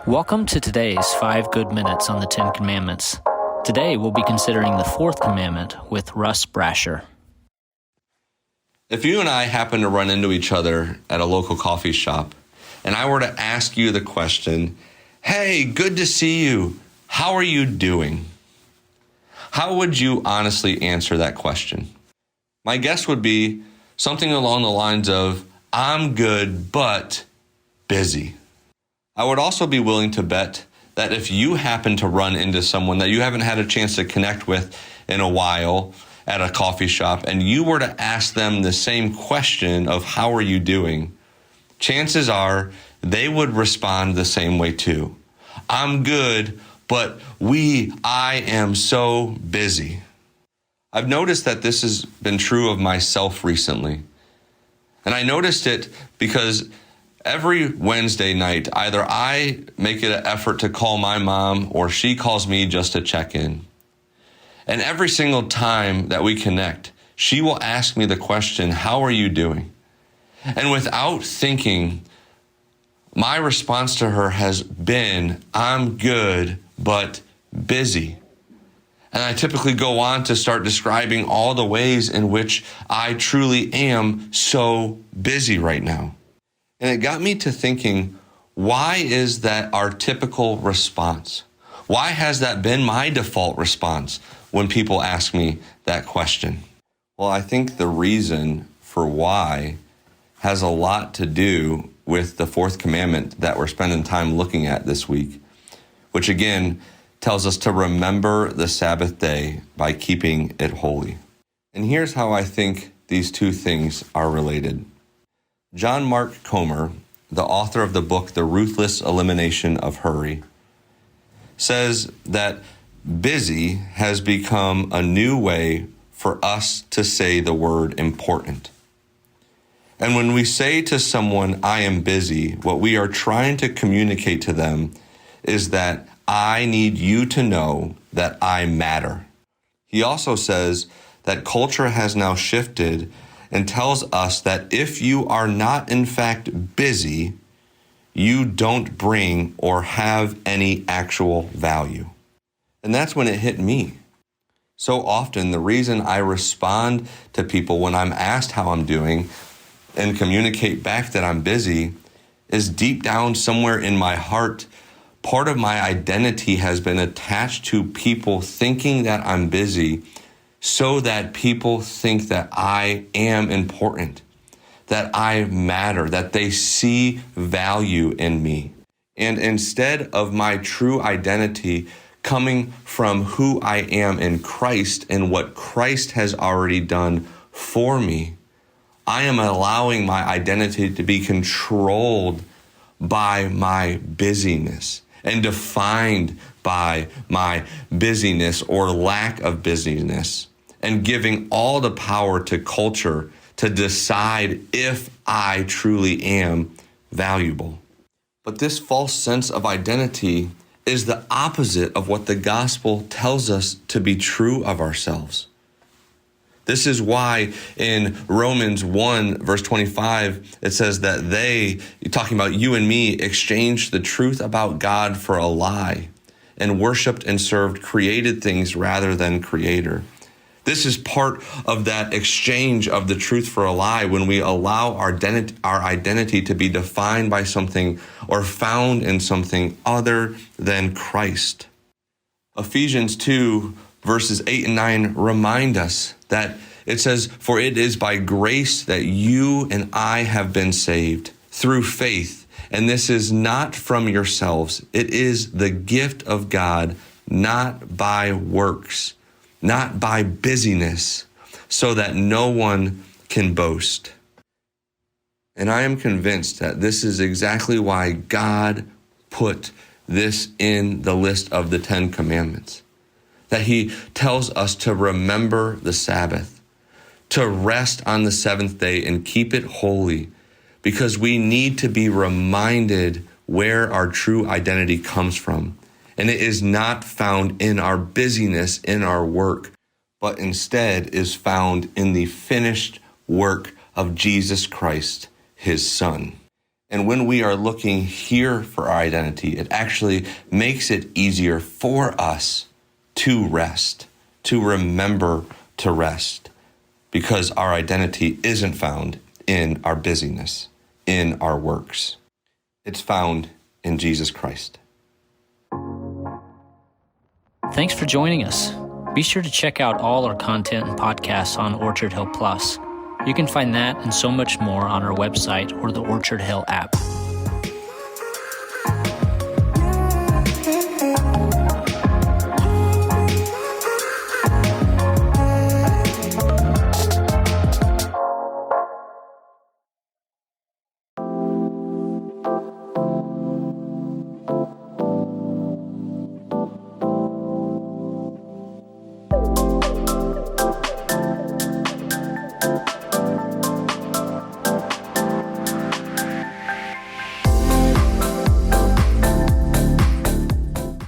Welcome to today's 5 Good Minutes on the 10 Commandments. Today we'll be considering the 4th commandment with Russ Brasher. If you and I happen to run into each other at a local coffee shop, and I were to ask you the question, "Hey, good to see you. How are you doing?" How would you honestly answer that question? My guess would be something along the lines of, "I'm good, but busy." I would also be willing to bet that if you happen to run into someone that you haven't had a chance to connect with in a while at a coffee shop, and you were to ask them the same question of "How are you doing?" chances are they would respond the same way too. "I'm good, but I am so busy." I've noticed that this has been true of myself recently. And I noticed it because every Wednesday night, either I make it an effort to call my mom or she calls me just to check in. And every single time that we connect, she will ask me the question, "How are you doing?" And without thinking, my response to her has been, "I'm good, but busy." And I typically go on to start describing all the ways in which I truly am so busy right now. And it got me to thinking, why is that our typical response? Why has that been my default response when people ask me that question? Well, I think the reason for why has a lot to do with the 4th commandment that we're spending time looking at this week, which again tells us to remember the Sabbath day by keeping it holy. And here's how I think these two things are related. John Mark Comer, the author of the book, The Ruthless Elimination of Hurry, says that busy has become a new way for us to say the word important. And when we say to someone, "I am busy," what we are trying to communicate to them is that I need you to know that I matter. He also says that culture has now shifted and tells us that if you are not in fact busy, you don't bring or have any actual value. And that's when it hit me. So often the reason I respond to people when I'm asked how I'm doing and communicate back that I'm busy is deep down somewhere in my heart, part of my identity has been attached to people thinking that I'm busy so that people think that I am important, that I matter, that they see value in me. And instead of my true identity coming from who I am in Christ and what Christ has already done for me, I am allowing my identity to be controlled by my busyness and defined by my busyness or lack of busyness, and giving all the power to culture to decide if I truly am valuable. But this false sense of identity is the opposite of what the gospel tells us to be true of ourselves. This is why in Romans 1, verse 25, it says that they, talking about you and me, exchanged the truth about God for a lie and worshiped and served created things rather than Creator. This is part of that exchange of the truth for a lie when we allow our identity to be defined by something or found in something other than Christ. Ephesians 2, verses 8 and 9 remind us that it says, "For it is by grace that you and I have been saved through faith, and this is not from yourselves. It is the gift of God, not by works, not by busyness, so that no one can boast." And I am convinced that this is exactly why God put this in the list of the 10 Commandments. That he tells us to remember the Sabbath, to rest on the 7th day and keep it holy, because we need to be reminded where our true identity comes from. And it is not found in our busyness, in our work, but instead is found in the finished work of Jesus Christ, his Son. And when we are looking here for our identity, it actually makes it easier for us to rest, to remember to rest, because our identity isn't found in our busyness, in our works. It's found in Jesus Christ. Thanks for joining us. Be sure to check out all our content and podcasts on Orchard Hill Plus. You can find that and so much more on our website or the Orchard Hill app.